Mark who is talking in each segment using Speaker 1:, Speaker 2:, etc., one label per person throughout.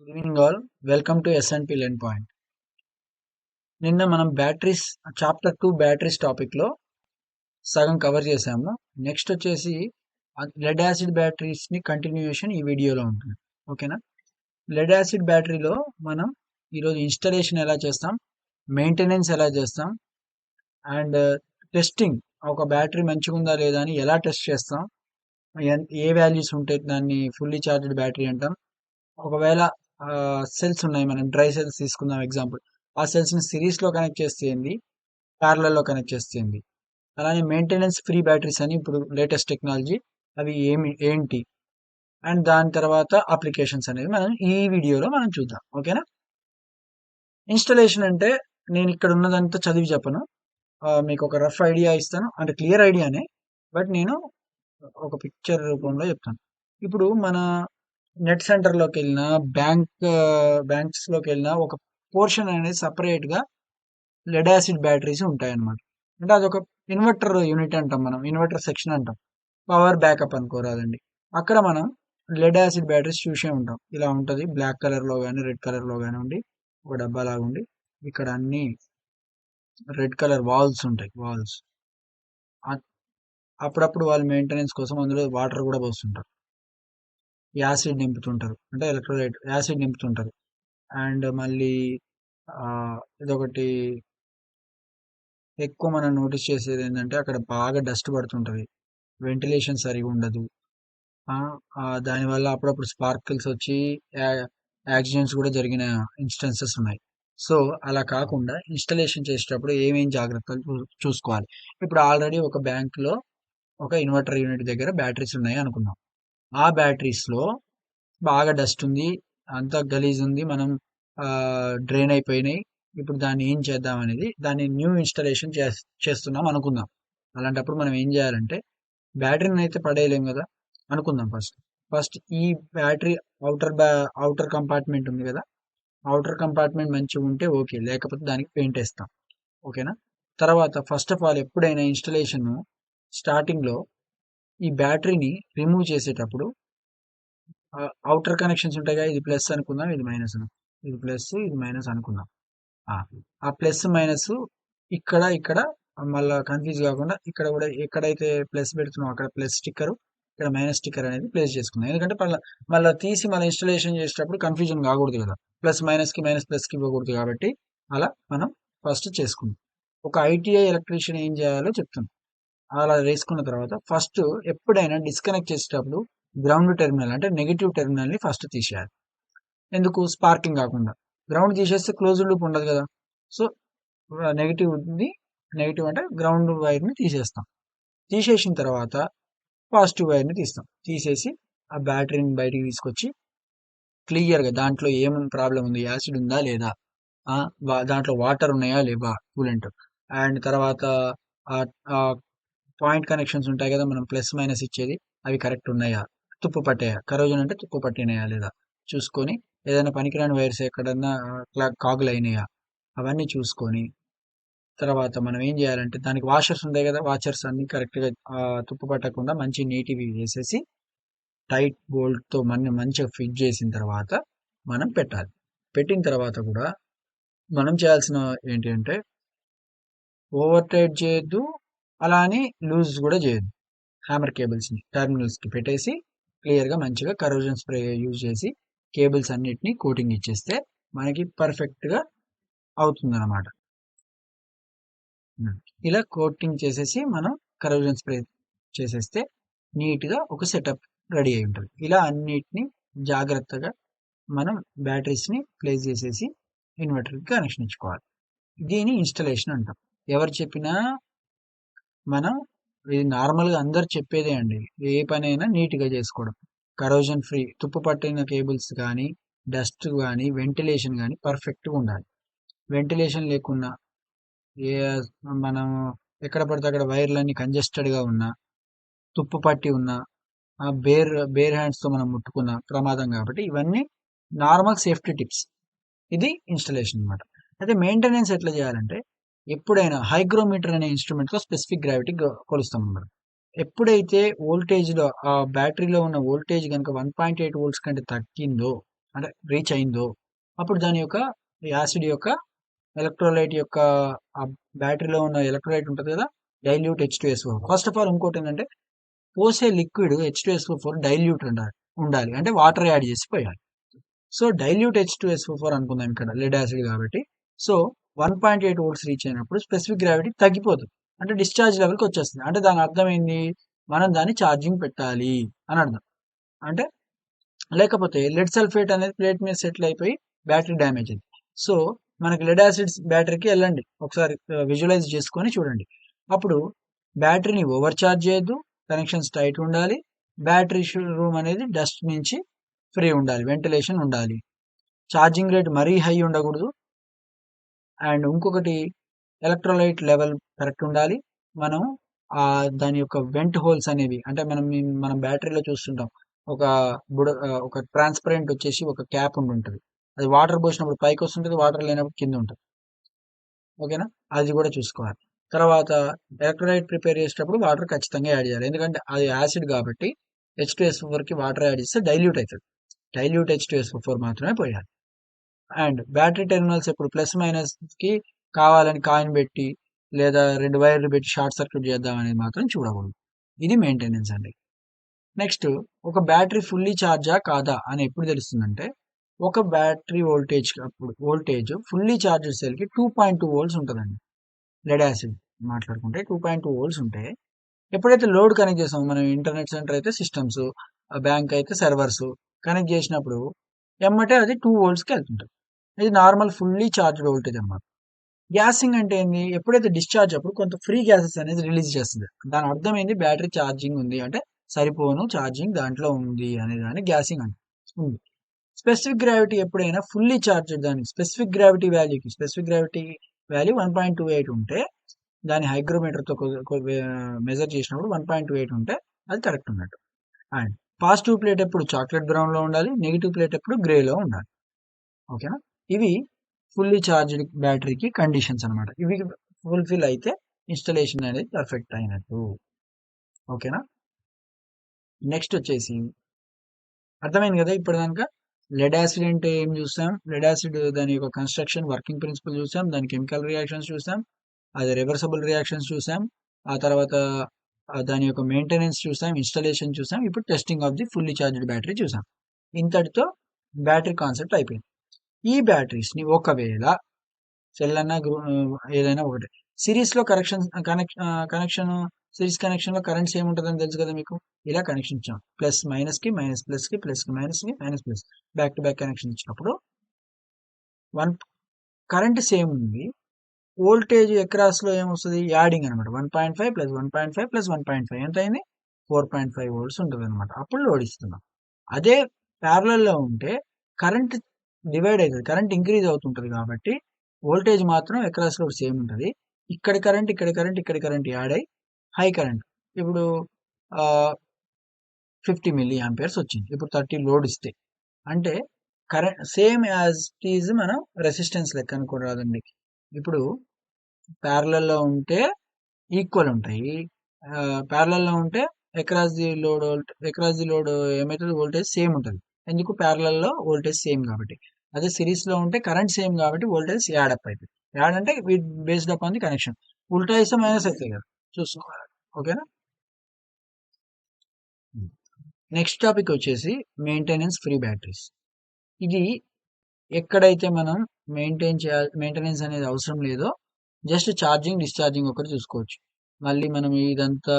Speaker 1: Good evening all. Welcome to SNP learn point. నిన్న మనం batteries chapter 2 batteries టాపిక్లో సగం కవర్ చేసాము. నెక్స్ట్ వచ్చేసి లెడ్ యాసిడ్ బ్యాటరీస్ని కంటిన్యూషన్ ఈ వీడియోలో ఉంటుంది. ఓకేనా? లెడ్ యాసిడ్ బ్యాటరీలో మనం ఈరోజు ఇన్స్టాలేషన్ ఎలా చేస్తాం, మెయింటెనెన్స్ ఎలా చేస్తాం, అండ్ టెస్టింగ్ ఒక బ్యాటరీ మంచిగా ఉందా లేదా అని ఎలా టెస్ట్ చేస్తాం, ఏ వాల్యూస్ ఉంటాయి దాన్ని ఫుల్లీ చార్జ్డ్ బ్యాటరీ అంటాం. ఒకవేళ సెల్స్ ఉన్నాయి, మనం డ్రై సెల్స్ తీసుకుందాం ఎగ్జాంపుల్. ఆ సెల్స్ని సిరీస్లో కనెక్ట్ చేస్తేంది, ప్యారలల్లో కనెక్ట్ చేస్తేంది. అలానే మెయింటెనెన్స్ ఫ్రీ బ్యాటరీస్ అని ఇప్పుడు లేటెస్ట్ టెక్నాలజీ, అవి ఏంటి అండ్ దాని తర్వాత అప్లికేషన్స్ అనేది మనం ఈ వీడియోలో మనం చూద్దాం. ఓకేనా? ఇన్స్టలేషన్ అంటే నేను ఇక్కడ ఉన్నదంతా చదివి చెప్పను, మీకు ఒక రఫ్ ఐడియా ఇస్తాను, అంటే క్లియర్ ఐడియానే, బట్ నేను ఒక పిక్చర్ రూపంలో చెప్తాను. ఇప్పుడు మన నెట్ సెంటర్లోకి వెళ్ళినా, బ్యాంక్స్లోకి వెళ్ళినా ఒక పోర్షన్ అనేది సపరేట్గా లెడ్ యాసిడ్ బ్యాటరీస్ ఉంటాయన్నమాట. అంటే అదొక ఇన్వర్టర్ యూనిట్ అంటాం, మనం ఇన్వర్టర్ సెక్షన్ అంటాం, పవర్ బ్యాకప్ అనుకోరాదండి. అక్కడ మనం లెడ్ యాసిడ్ బ్యాటరీస్ చూసే ఉంటాం. ఇలా ఉంటుంది, బ్లాక్ కలర్లో కానీ రెడ్ కలర్లో కానీ ఉండి ఒక డబ్బా లాగా ఉండి, ఇక్కడ అన్ని రెడ్ కలర్ వాల్స్ ఉంటాయి. వాల్స్ అప్పుడప్పుడు వాళ్ళు మెయింటెనెన్స్ కోసం అందులో వాటర్ కూడా పోస్తుంటారు, యాసిడ్ నింపుతుంటారు, అంటే ఎలక్ట్రోలైట్ యాసిడ్ నింపుతుంటారు. అండ్ మళ్ళీ ఇదొకటి ఎక్కువ మనం నోటీస్ చేసేది ఏంటంటే అక్కడ బాగా డస్ట్ పడుతుంటుంది, వెంటిలేషన్ సరిగా ఉండదు. దానివల్ల అప్పుడప్పుడు స్పార్కిల్స్ వచ్చి యాక్సిడెంట్స్ కూడా జరిగిన ఇన్స్టెన్సెస్ ఉన్నాయి. సో అలా కాకుండా ఇన్స్టలేషన్ చేసేటప్పుడు ఏమేం జాగ్రత్తలు చూసుకోవాలి. ఇప్పుడు ఆల్రెడీ ఒక బ్యాంక్లో ఒక ఇన్వర్టర్ యూనిట్ దగ్గర బ్యాటరీస్ ఉన్నాయి అనుకుందాం. ఆ బ్యాటరీస్లో బాగా డస్ట్ ఉంది, అంతా గలీజ్ ఉంది, మనం డ్రైన్ అయిపోయినాయి. ఇప్పుడు దాన్ని ఏం చేద్దాం అనేది, దాన్ని న్యూ ఇన్స్టాలేషన్ చేస్తున్నాం అనుకుందాం. అలాంటప్పుడు మనం ఏం చేయాలంటే, బ్యాటరీని అయితే పడేయలేం కదా అనుకుందాం. ఫస్ట్ ఈ బ్యాటరీ అవుటర్ కంపార్ట్మెంట్ ఉంది కదా, అవుటర్ కంపార్ట్మెంట్ మంచిగా ఉంటే ఓకే, లేకపోతే దానికి పెయింట్ వేస్తాం. ఓకేనా? తర్వాత ఫస్ట్ ఆఫ్ ఆల్ ఎప్పుడైనా ఇన్స్టలేషన్ స్టార్టింగ్లో ఈ బ్యాటరీని రిమూవ్ చేసేటప్పుడు అవుటర్ కనెక్షన్స్ ఉంటాయి కదా, ఇది ప్లస్ అనుకుందాం, ఇది మైనస్, ఇది ప్లస్ ఇది మైనస్ అనుకుందాం. ఆ ప్లస్ మైనస్ ఇక్కడ మళ్ళీ కన్ఫ్యూజ్ కాకుండా ఇక్కడ కూడా ఎక్కడైతే ప్లస్ పెడుతున్నాం అక్కడ ప్లస్ స్టిక్కర్, ఇక్కడ మైనస్ స్టిక్కర్ అనేది ప్లేస్ చేసుకుందాం. ఎందుకంటే మళ్ళీ తీసి మళ్ళీ ఇన్స్టాలేషన్ చేసేటప్పుడు కన్ఫ్యూజన్ కాకూడదు కదా, ప్లస్ మైనస్కి మైనస్ ప్లస్కి ఇవ్వకూడదు. కాబట్టి అలా మనం ఫస్ట్ చేసుకుందాం. ఒక ఐటీఐ ఎలక్ట్రీషియన్ ఏం చేయాలో చెప్తాను. అలా వేసుకున్న తర్వాత ఫస్ట్ ఎప్పుడైనా డిస్కనెక్ట్ చేసేటప్పుడు గ్రౌండ్ టెర్మినల్ అంటే నెగిటివ్ టెర్మినల్ని ఫస్ట్ తీసేయాలి. ఎందుకు? స్పార్కింగ్ కాకుండా. గ్రౌండ్ తీసేస్తే క్లోజ్డ్ లూప్ ఉండదు కదా. సో నెగిటివ్ అంటే గ్రౌండ్ వైర్ని తీసేస్తాం. తీసేసిన తర్వాత పాజిటివ్ వైర్ని తీసేసి ఆ బ్యాటరీని బయటికి తీసుకొచ్చి క్లియర్గా దాంట్లో ఏమైనా ప్రాబ్లం ఉంది, యాసిడ్ ఉందా లేదా, దాంట్లో వాటర్ ఉన్నాయా లేవా, కూలెంట్, అండ్ తర్వాత పాయింట్ కనెక్షన్స్ ఉంటాయి కదా, మనం ప్లస్ మైనస్ ఇచ్చేది, అవి కరెక్ట్ ఉన్నాయా, తుప్పు పట్టాయా, కరోజన్ అంటే తుప్పు పట్టినాయా లేదా చూసుకొని, ఏదైనా పనికిరాని వైర్స్ ఎక్కడన్నా కాగులు అయినాయా అవన్నీ చూసుకొని, తర్వాత మనం ఏం చేయాలంటే దానికి వాషర్స్ ఉంటాయి కదా, వాషర్స్ అన్ని కరెక్ట్గా తుప్పు పట్టకుండా మంచి నీటివి వేసేసి టైట్ బోల్ట్తో మంచిగా ఫిట్ చేసిన తర్వాత మనం పెట్టాలి. పెట్టిన తర్వాత కూడా మనం చేయాల్సిన ఏంటి అంటే, ఓవర్ టైట్ చేయొద్దు, అలానే లూజ్ కూడా చేయొద్దు. హ్యామర్ కేబుల్స్ని టెర్మినల్స్కి పెట్టేసి క్లియర్గా మంచిగా కరోజన్ స్ప్రే యూజ్ చేసి కేబుల్స్ అన్నిటిని కోటింగ్ ఇచ్చేస్తే మనకి పర్ఫెక్ట్గా అవుతుందన్నమాట. ఇలా కోటింగ్ చేసేసి మనం కరోజన్ స్ప్రే చేసేస్తే నీట్గా ఒక సెటప్ రెడీ అయి ఉంటుంది. ఇలా అన్నిటిని జాగ్రత్తగా మనం బ్యాటరీస్ని ప్లేస్ చేసేసి ఇన్వర్టర్కి కనెక్షన్ ఇచ్చుకోవాలి. దీని ఇన్స్టలేషన్ అంటాం. ఎవరు చెప్పినా మనం ఇది నార్మల్గా అందరు చెప్పేదే అండి, ఏ పని అయినా నీట్గా చేసుకోవడం, కరోజన్ ఫ్రీ, తుప్పు పట్టిన కేబుల్స్ కానీ డస్ట్ కానీ వెంటిలేషన్ కానీ పర్ఫెక్ట్గా ఉండాలి. వెంటిలేషన్ లేకున్నా మనం ఎక్కడ పడితే అక్కడ వైర్లన్నీ కంజెస్టెడ్గా ఉన్నా, తుప్పు పట్టి ఉన్నా, బేర్ హ్యాండ్స్తో మనం ముట్టుకున్న ప్రమాదం. కాబట్టి ఇవన్నీ నార్మల్ సేఫ్టీ టిప్స్. ఇది ఇన్స్టలేషన్ అనమాట. అయితే మెయింటెనెన్స్ ఎట్లా చేయాలంటే, ఎప్పుడైనా హైగ్రోమీటర్ అనే ఇన్స్ట్రుమెంట్తో స్పెసిఫిక్ గ్రావిటీ కొలుస్తాం అన్నమాట. ఎప్పుడైతే వోల్టేజ్లో ఆ బ్యాటరీలో ఉన్న వోల్టేజ్ కనుక 1.8 వోల్ట్స్ కంటే తగ్గిందో అంటే రీచ్ అయిందో అప్పుడు దాని యొక్క యాసిడ్ యొక్క ఎలక్ట్రోలైట్ యొక్క ఆ బ్యాటరీలో ఉన్న ఎలక్ట్రోలైట్ ఉంటుంది కదా, dilute H2SO4. First of all ఇంకోటి ఏంటంటే పోసే లిక్విడ్ H2SO4 డైల్యూట్ ఉండాలి అంటే వాటర్ యాడ్ చేసి పోయాలి. సో డైల్యూట్ H2SO4 అనుకుందాం ఇక్కడ లెడ్ యాసిడ్ కాబట్టి. సో 1.8 వోల్ట్స్ రీచ్ అయినప్పుడు స్పెసిఫిక్ గ్రావిటీ తగ్గిపోతుంది అంటే డిశ్చార్జ్ లెవెల్కి వచ్చేస్తుంది. అంటే దాని అర్థం ఏంది, మనం దాన్ని ఛార్జింగ్ పెట్టాలి అని అర్థం. అంటే లేకపోతే లెడ్ సల్ఫేట్ అనేది ప్లేట్ మీద సెటిల్ అయిపోయి బ్యాటరీ డ్యామేజ్ అయింది. సో మనకి లెడ్ యాసిడ్స్ బ్యాటరీకి వెళ్ళండి ఒకసారి విజువలైజ్ చేసుకొని చూడండి. అప్పుడు బ్యాటరీని ఓవర్ ఛార్జ్ చేయొద్దు, కనెక్షన్స్ టైట్ ఉండాలి, బ్యాటరీ రూమ్ అనేది డస్ట్ నుంచి ఫ్రీ ఉండాలి, వెంటిలేషన్ ఉండాలి, ఛార్జింగ్ రేట్ మరీ హై ఉండకూడదు. అండ్ ఇంకొకటి ఎలక్ట్రోలైట్ లెవెల్ కరెక్ట్ ఉండాలి. మనం దాని యొక్క వెంట్ హోల్స్ అనేవి అంటే మనం బ్యాటరీలో చూస్తుంటాం ఒక ఒక ట్రాన్స్పరెంట్ వచ్చేసి ఒక క్యాప్ ఉంటుంది. అది వాటర్ పోసినప్పుడు పైకి వస్తుంటుంది, వాటర్ లేనప్పుడు కింద ఉంటుంది. ఓకేనా, అది కూడా చూసుకోవాలి. తర్వాత ఎలక్ట్రోలైట్ ప్రిపేర్ చేసేటప్పుడు వాటర్ ఖచ్చితంగా యాడ్ చేయాలి, ఎందుకంటే అది యాసిడ్ కాబట్టి H2SO4కి వాటర్ యాడ్ చేస్తే డైల్యూట్ అవుతుంది. డైల్యూట్ H2SO4 మాత్రమే పోయాలి. అండ్ బ్యాటరీ టెర్మినల్స్ ఎప్పుడు ప్లస్ మైనస్ కి కావాలని కాయిన్ పెట్టి లేదా 2 వైర్లు పెట్టి షార్ట్ సర్క్యూట్ చేద్దాం అనేది మాత్రం చూడకూడదు. ఇది మెయింటెనెన్స్ అండి. నెక్స్ట్, ఒక బ్యాటరీ ఫుల్లీ ఛార్జా కాదా అని ఎప్పుడు తెలుస్తుందంటే ఒక బ్యాటరీ వోల్టేజ్ ఫుల్లీ ఛార్జ్డ్ సెల్కి 2.2 వోల్ట్స్ ఉంటుందండి. లెడ్ యాసిడ్ మాట్లాడుకుంటే 2.2 వోల్ట్స్ ఉంటే ఎప్పుడైతే లోడ్ కనెక్ట్ చేస్తామో, మనం ఇంటర్నెట్ సెంటర్ అయితే సిస్టమ్స్, బ్యాంక్ అయితే సర్వర్స్ కనెక్ట్ చేసినప్పుడు ఎమ్మటే అది 2 వోల్ట్స్కి వెళ్తుంటుంది. ఇది నార్మల్ ఫుల్లీ ఛార్జ్డ్ వోల్టేజ్ అన్నమాట. గ్యాసింగ్ అంటే ఏంది, ఎప్పుడైతే డిశ్చార్జ్ అప్పుడు కొంత ఫ్రీ గ్యాసెస్ అనేది రిలీజ్ చేస్తుంది. దాని అర్థం ఏంది, బ్యాటరీ ఛార్జింగ్ ఉంది అంటే సరిపోను ఛార్జింగ్ దాంట్లో ఉంది అనే దాన్ని గ్యాసింగ్ అంటే ఉంది. స్పెసిఫిక్ గ్రావిటీ ఎప్పుడైనా ఫుల్లీ ఛార్జ్డ్ దానికి స్పెసిఫిక్ గ్రావిటీ వాల్యూ 1.28 ఉంటే దాని హైగ్రోమీటర్తో మెజర్ చేసినప్పుడు 1.28 ఉంటే అది కరెక్ట్ ఉన్నట్టు. అండ్ పాజిటివ్ ప్లేట్ ఎప్పుడు చాక్లెట్ బ్రౌన్లో ఉండాలి, నెగిటివ్ ప్లేట్ ఎప్పుడు గ్రేలో ఉండాలి. ఓకేనా, ఇవి ఫుల్లీ ఛార్జ్డ్ బ్యాటరీకి కండిషన్స్ అనమాట. ఇవి ఫుల్ఫిల్ అయితే ఇన్స్టలేషన్ అనేది పర్ఫెక్ట్ అయినట్టు. ఓకేనా, నెక్స్ట్ వచ్చేసి అర్థమైంది కదా ఇప్పుడు దానిక లెడ్ యాసిడ్ అంటే ఏం చూసాం, లెడ్ యాసిడ్ దాని యొక్క కన్స్ట్రక్షన్ వర్కింగ్ ప్రిన్సిపల్ చూసాం, దాని కెమికల్ రియాక్షన్స్ చూసాం, అది రివర్సబుల్ రియాక్షన్స్ చూసాం, ఆ తర్వాత దాని యొక్క మెయింటెనెన్స్ చూసాం, ఇన్స్టాలేషన్ చూసాం, ఇప్పుడు testing of the fully charged battery చూసాం. ఇంతటితో బ్యాటరీ కాన్సెప్ట్ అయిపోయింది. ఈ బ్యాటరీస్ని ఒకవేళ సెల్ అన్న ఏదైనా ఒకటి సిరీస్లో కనెక్షన్ సిరీస్ కనెక్షన్లో కరెంట్స్ ఏముంటుందని తెలుసు కదా మీకు. ఇలా కనెక్షన్ ఇచ్చాం, ప్లస్ మైనస్కి మైనస్ ప్లస్కి ప్లస్కి మైనస్కి minus plus back to back connection ఇచ్చినప్పుడు కరెంట్ సేమ్ ఉంది, వోల్టేజ్ అక్రాస్లో ఏమొస్తుంది, యాడింగ్ అనమాట. 1.5 ప్లస్ 1.5 ప్లస్ 1.5 ఎంత అయింది, 4.5 వోల్ట్స్ ఉంటుంది అనమాట. అప్పుడు లోడ్ ఇస్తున్నాం. అదే ప్యారలల్లో ఉంటే కరెంట్ డివైడ్ అవుతుంది, కరెంట్ ఇంక్రీజ్ అవుతుంటుంది కాబట్టి వోల్టేజ్ మాత్రం అక్రాస్ లోడ్ సేమ్ ఉంటుంది. ఇక్కడ కరెంట్ యాడ్ అయ్యి హై కరెంట్ ఇప్పుడు 50 మిల్లీ ఆంపియర్స్ వచ్చింది. ఇప్పుడు 30 లోడ్ ఇస్తే అంటే కరెంట్ సేమ్ యాజ్ ఈజ్ మనం రెసిస్టెన్స్ లెక్క అనుకోరాదండి. ఇప్పుడు ప్యారలల్లో ఉంటే ఈక్వల్ ఉంటాయి, ప్యారలల్లో ఉంటే అక్రాస్ ది లోడ్ ఏమవుతుంది, వోల్టేజ్ సేమ్ ఉంటుంది. ఎందుకు, ప్యారలల్లో వోల్టేజ్ సేమ్ కాబట్టి. అదే సిరీస్లో ఉంటే కరెంట్ సేమ్ కాబట్టి వోల్టేజ్ యాడ్ అప్ అవుతుంది. యాడ్ అంటే based up on the connection. ఉల్టా ఇస్తే మైనస్ అవుతాయి కదా, చూసుకోవాలి. ఓకేనా, నెక్స్ట్ టాపిక్ వచ్చేసి మెయింటెనెన్స్ ఫ్రీ బ్యాటరీస్. ఇది ఎక్కడైతే మనం మెయింటెనెన్స్ అనేది అవసరం లేదో జస్ట్ ఛార్జింగ్ డిశ్చార్జింగ్ ఒకటి చూసుకోవచ్చు, మళ్ళీ మనం ఇదంతా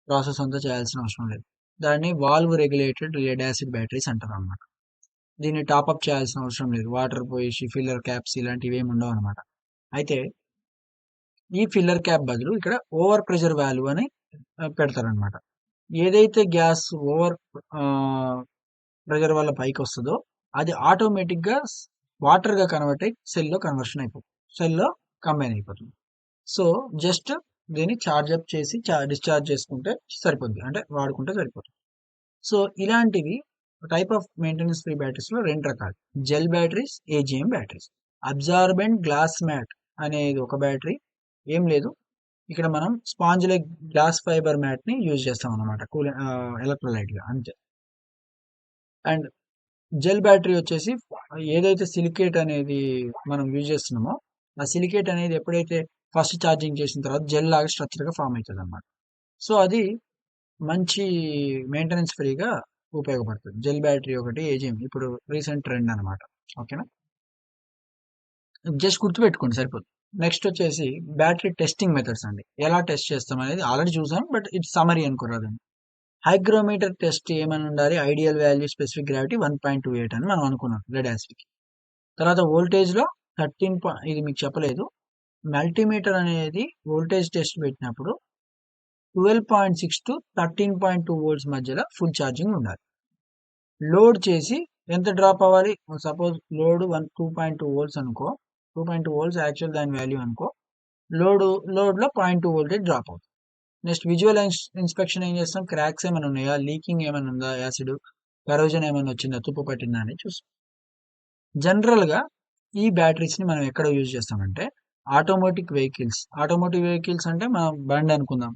Speaker 1: ప్రాసెస్ అంతా చేయాల్సిన అవసరం లేదు. దాన్ని valve regulated lead acid batteries అంటారు అనమాట. దీన్ని టాప్అప్ చేయాల్సిన అవసరం లేదు, వాటర్ పోయేసి ఫిల్లర్ క్యాప్స్ ఇలాంటివి ఏమి ఉండవు అనమాట. అయితే ఈ ఫిల్లర్ క్యాప్ బదులు ఇక్కడ ఓవర్ ప్రెషర్ వాల్వ్ అని పెడతారనమాట. ఏదైతే గ్యాస్ ఓవర్ ప్రెషర్ వల్ల పైకి వస్తుందో అది ఆటోమేటిక్గా వాటర్గా కన్వర్ట్ అయ్యి సెల్లో కంబైన్ అయిపోతుంది. సో జస్ట్ దీన్ని ఛార్జ్ అప్ చేసి డిశ్చార్జ్ చేసుకుంటే సరిపోద్ది, అంటే వాడుకుంటే సరిపోతుంది. సో ఇలాంటివి టైప్ ఆఫ్ మెయింటెనెన్స్ ఫ్రీ బ్యాటరీస్లో 2 రకాలు, gel batteries, AGM batteries. Absorbent glass mat అనేది ఒక బ్యాటరీ, ఏం లేదు ఇక్కడ మనం స్పాంజ్ లైక్ గ్లాస్ ఫైబర్ మ్యాట్ని యూజ్ చేస్తాం అనమాట ఎలక్ట్రోలైట్గా అంతే. అండ్ జెల్ బ్యాటరీ వచ్చేసి ఏదైతే సిలికేట్ అనేది మనం యూజ్ చేస్తున్నామో ఆ సిలికేట్ అనేది ఎప్పుడైతే ఫస్ట్ ఛార్జింగ్ చేసిన తర్వాత జెల్ లాగా స్ట్రక్చర్ గా ఫామ్ అవుతుంది అనమాట. సో అది మంచి మెయింటెనెన్స్ ఫ్రీగా ఉపయోగపడుతుంది. జెల్ బ్యాటరీ ఒకటి ఏజిఎం ఇప్పుడు రీసెంట్ ట్రెండ్ అనమాట. ఓకేనా, జస్ట్ గుర్తుపెట్టుకోండి సరిపోతుంది. నెక్స్ట్ వచ్చేసి బ్యాటరీ టెస్టింగ్ మెథడ్స్ అండి. ఎలా టెస్ట్ చేస్తాం అనేది ఆల్రెడీ చూసాం, బట్ ఇట్స్ సమరీ అనుకోరాదండి. హైగ్రోమీటర్ టెస్ట్ ఏమని ఉండాలి, ఐడియల్ వాల్యూ స్పెసిఫిక్ గ్రావిటీ 1.28 అని మనం అనుకున్నాం లెడ్ యాసిడ్కి. తర్వాత వోల్టేజ్ లో 13, ఇది మీకు చెప్పలేదు, మల్టీమీటర్ అనేది వోల్టేజ్ టెస్ట్ పెట్టినప్పుడు 12.6 టు 13.2 వోల్ట్స్ మధ్యలో ఫుల్ ఛార్జింగ్ ఉండాలి. లోడ్ చేసి ఎంత డ్రాప్ అవ్వాలి, సపోజ్ లోడ్ 2.2 వోల్ట్స్ అనుకో, 2.2 వోల్ట్స్ యాక్చువల్ దాని వాల్యూ అనుకో, లోడ్ లో 0.2 వోల్టేజ్ డ్రాప్ అవుతుంది. నెక్స్ట్ విజువల్ ఇన్స్పెక్షన్ ఏం చేస్తాం, క్రాక్స్ ఏమైనా ఉన్నాయా, లీకింగ్ ఏమైనా ఉందా, యాసిడ్ కరోజన్ ఏమైనా వచ్చిందా, తుప్పు పట్టిందా అని చూస్తాం. జనరల్ గా ఈ బ్యాటరీస్ ని మనం ఎక్కడ యూజ్ చేస్తామంటే ఆటోమోటివ్ వెహికల్స్ అంటే మనం బండి అనుకుందాం,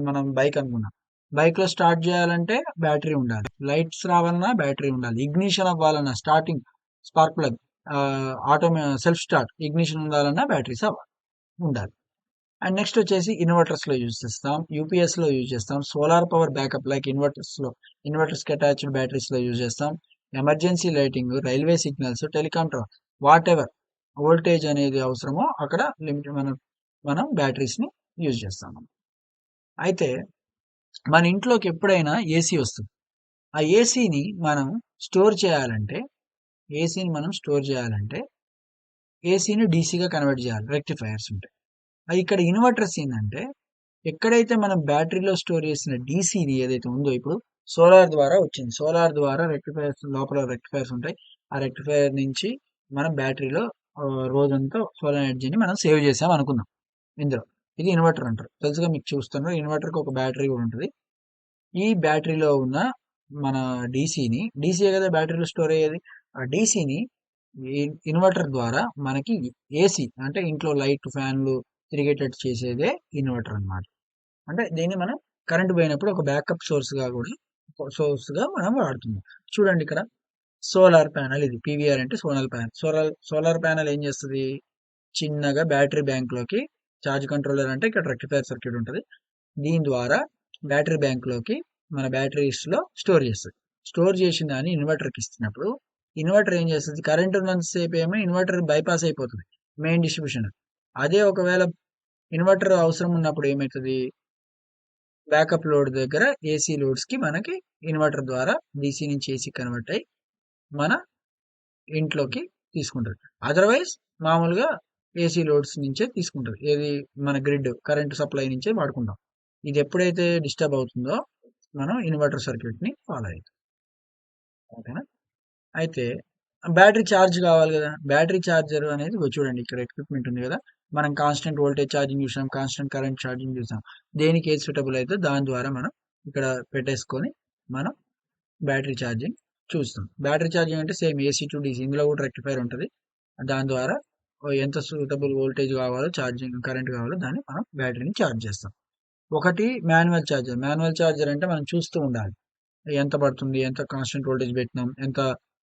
Speaker 1: మనం బైక్ అనుకుందాం. బైక్ లో స్టార్ట్ చేయాలంటే బ్యాటరీ ఉండాలి, లైట్స్ రావాలన్నా బ్యాటరీ ఉండాలి, ఇగ్నిషన్ అవ్వాలన్నా starting spark plug auto self start ignition ఉండాలన్నా బ్యాటరీస్ ఉండాలి. అండ్ నెక్స్ట్ వచ్చేసి ఇన్వర్టర్స్ లో యూజ్ చేస్తాం, యూపీఎస్ లో యూజ్ చేస్తాం, solar power backup like inverters కి అటాచ్డ్ బ్యాటరీస్ లో యూజ్ చేస్తాం, emergency lighting, railway signals, telecom what ever voltage అనేది అవసరమో అక్కడ లిమిట్ మనం బ్యాటరీస్ ని యూజ్ చేస్తాం. అయితే మన ఇంట్లోకి ఎప్పుడైనా ఏసీ వస్తుంది, ఆ ఏసీని మనం స్టోర్ చేయాలంటే ఏసీని డీసీగా కన్వర్ట్ చేయాలి, రెక్టిఫైయర్స్ ఉంటాయి. అది ఇక్కడ ఇన్వర్టర్స్ ఏంటంటే ఎక్కడైతే మనం బ్యాటరీలో స్టోర్ చేసిన డీసీని ఏదైతే ఉందో ఇప్పుడు సోలార్ ద్వారా రెక్టిఫైర్స్ లోపల రెక్టిఫైర్స్ ఉంటాయి. ఆ రెక్టిఫైర్ నుంచి మనం బ్యాటరీలో రోజంతా సోలార్ ఎనర్జీని మనం సేవ్ చేసాం అనుకుందాం. ఇందులో ఇది ఇన్వర్టర్ అంటారు, తెలుసుగా మీకు చూస్తున్నారు. ఇన్వర్టర్కి ఒక బ్యాటరీ కూడా ఉంటుంది. ఈ బ్యాటరీలో ఉన్న మన డీసీయే కదా బ్యాటరీలో స్టోర్ అయ్యేది. ఆ డీసీని ఇన్వర్టర్ ద్వారా మనకి ఏసీ అంటే ఇంట్లో లైట్ ఫ్యాన్లు తిరిగేటట్టు చేసేదే ఇన్వర్టర్ అన్నమాట. అంటే దీన్ని మనం కరెంట్ పోయినప్పుడు ఒక బ్యాకప్ సోర్స్ గా మనం వాడుతున్నాం. చూడండి ఇక్కడ సోలార్ ప్యానల్, ఇది పీవీఆర్ అంటే సోలార్ ప్యానల్ ఏం చేస్తుంది, చిన్నగా బ్యాటరీ బ్యాంక్ లోకి చార్జ్ కంట్రోలర్ అంటే ఇక్కడ రెక్టిఫైర్ సర్క్యూట్ ఉంటుంది, దీని ద్వారా బ్యాటరీ బ్యాంక్ లోకి మన బ్యాటరీస్ లో స్టోర్ చేసిన దాన్ని ఇన్వర్టర్ కి ఇస్తున్నప్పుడు ఇన్వర్టర్ ఏం చేస్తుంది, కరెంట్ ఉన్నంతసేపు ఏమో ఇన్వర్టర్ బైపాస్ అయిపోతుంది మెయిన్ డిస్ట్రిబ్యూషన్. అదే ఒకవేళ ఇన్వర్టర్ అవసరం ఉన్నప్పుడు ఏమవుతుంది, బ్యాకప్ లోడ్ దగ్గర ఏసీ లోడ్స్ కి మనకి ఇన్వర్టర్ ద్వారా డీసీ నుంచి ఏసీ కన్వర్ట్ అయ్యి మన ఇంట్లోకి తీసుకుంటుంది. అదర్వైజ్ మామూలుగా ఏసీ లోడ్స్ నుంచే తీసుకుంటుంది, ఏది మన గ్రిడ్ కరెంట్ సప్లై నుంచే వాడుకుంటాం. ఇది ఎప్పుడైతే డిస్టర్బ్ అవుతుందో మనం ఇన్వర్టర్ సర్క్యూట్ ని ఫాలో అవుతాం. ఓకేనా, అయితే బ్యాటరీ ఛార్జ్ కావాలి కదా, బ్యాటరీ ఛార్జర్ అనేది చూడండి ఇక్కడ ఎక్విప్మెంట్ ఉంది కదా, మనం కాన్స్టెంట్ వోల్టేజ్ ఛార్జింగ్ చూసాం, కాన్స్టెంట్ కరెంట్ ఛార్జింగ్ చూసాం. దేనికి ఏది సూటబుల్ అయితే దాని ద్వారా మనం ఇక్కడ పెట్టేసుకొని మనం బ్యాటరీ ఛార్జింగ్ చూస్తాం. బ్యాటరీ ఛార్జింగ్ అంటే సేమ్ ఏసీ టు డీసీ, ఇందులో కూడా రెక్టిఫైర్ ఉంటుంది. దాని ద్వారా ఎంత సూటబుల్ వోల్టేజ్ కావాలో ఛార్జింగ్ కరెంట్ కావాలో దాన్ని మనం బ్యాటరీని ఛార్జ్ చేస్తాం. ఒకటి మాన్యువల్ ఛార్జర్ అంటే మనం చూస్తూ ఉండాలి ఎంత పడుతుంది, ఎంత కాన్స్టెంట్ వోల్టేజ్ పెట్టినాం, ఎంత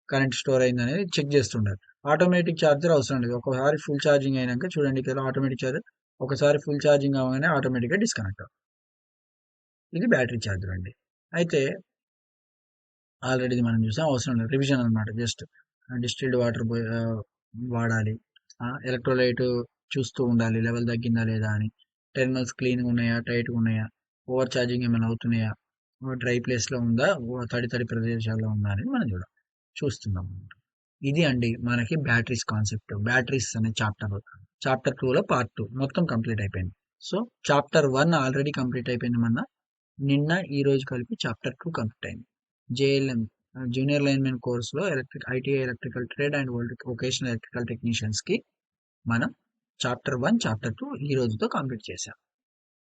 Speaker 1: కరెంట్ స్టోర్ అయింది అనేది చెక్ చేస్తుండాలి. ఆటోమేటిక్ ఛార్జర్ అవసరం లేదు, ఒకసారి ఫుల్ ఛార్జింగ్ అయినాక చూడండి ఇక్కడ ఆటోమేటిక్ ఛార్జర్ ఒకసారి ఫుల్ ఛార్జింగ్ అవగానే ఆటోమేటిక్గా డిస్కనెక్ట్ అవుతుంది. ఇది బ్యాటరీ ఛార్జర్ అండి. అయితే ఆల్రెడీ మనం చూసాం, అవసరం లేదు, రివిజన్ అనమాట. జస్ట్ డిస్టిల్డ్ వాటర్ వాడాలి, ఎలక్ట్రోలైట్ చూస్తూ ఉండాలి లెవెల్ తగ్గిందా లేదా అని, టెర్మినల్స్ క్లీన్గా ఉన్నాయా టైట్గా ఉన్నాయా, ఓవర్ ఛార్జింగ్ ఏమైనా అవుతున్నాయా, డ్రై ప్లేస్లో ఉందా తడి ప్రదేశాల్లో ఉందా అని మనం చూస్తున్నాం. ఇది అండి మనకి బ్యాటరీస్ కాన్సెప్ట్. బ్యాటరీస్ అనే చాప్టర్ 2లో పార్ట్ 2 మొత్తం కంప్లీట్ అయిపోయింది. సో చాప్టర్ 1 ఆల్రెడీ కంప్లీట్ అయిపోయింది నిన్న ఈ రోజు కలిపి చాప్టర్ 2 కంప్లీట్ అయింది. జేఎల్ఎం జూనియర్ లైన్మెన్ కోర్సులో ITI electrical trade and vocational electrical technicians కి మనం చాప్టర్ 1 చాప్టర్ 2 ఈ రోజుతో కంప్లీట్ చేసాం.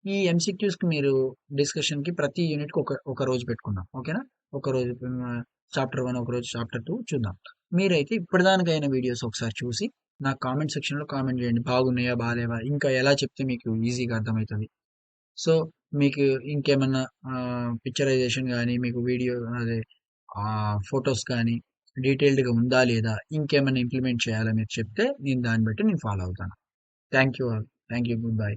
Speaker 1: ఈ ఎంసీక్యూస్ కి మీరు డిస్కషన్ కి ప్రతి యూనిట్ కి ఒక రోజు పెట్టుకుందాం. ఓకేనా, ఒక రోజు చాప్టర్ 1, ఒక రోజు చాప్టర్ 2 చూద్దాం. మీరైతే ఇప్పటిదానికైన వీడియోస్ ఒకసారి చూసి నాకు కామెంట్ సెక్షన్ లో కామెంట్ చేయండి, బాగున్నాయా బాగాలేవా, ఇంకా ఎలా చెప్తే మీకు ఈజీగా అర్థమవుతుంది. సో మీకు ఇంకేమన్నా పిక్చరైజేషన్ కానీ మీకు వీడియో అదే ఫొటోస్ కానీ డీటెయిల్డ్‌గా ఉందా లేదా? ఇంకేమైనా ఇంప్లిమెంట్ చేయాలా మీరు చెప్తే నేను దాన్ని బట్టి నేను ఫాలో అవుతాను. Thank you all. Thank you. Good bye.